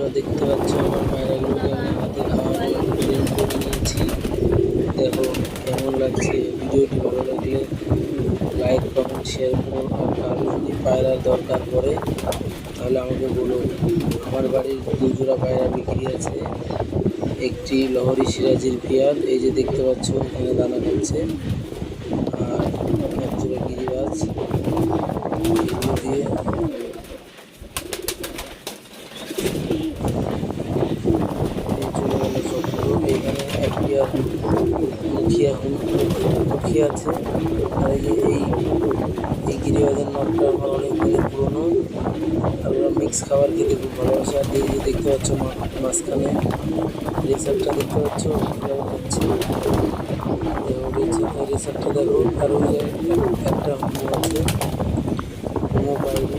তোমরা দেখতে পাচ্ছ আমার পায়রাগুলোকে আমি হাতে খাওয়ানো ট্রেন করে নিয়েছি। দেখো কেমন লাগছে। ভিডিওটি ভালো লাগলে লাইক কমেন্ট শেয়ার করো। আর কারো যদি পায়রার দরকার পড়ে তাহলে আমাকে বলো। আমার বাড়ির 2 জোড়া পায়রা বিক্রি আছে। একটি লহরি সিরাজির পেয়ার, এই যে দেখতে পাচ্ছ এখানে দানা খাচ্ছে, আর এক জোড়া গিরিবাজ। এগুলো দিয়ে চলে গেল সবগুলো। এইখানে এক পেয়ার মুখী আছে। আর এই যে এই গিরিবাজের নটটা আমার অনেক দিনের পুরোনো, আর ওরা মিক্স খাবার খেতে খুব ভালোবাসে। আর এই যে দেখতে পাচ্ছ মাঝখানে রেসারটা দেখতে পাচ্ছ কীভাবে খাচ্ছে। রেসারটা দেখো। আর ওই যে একটা হুমো আছে, হুমো পাইনি।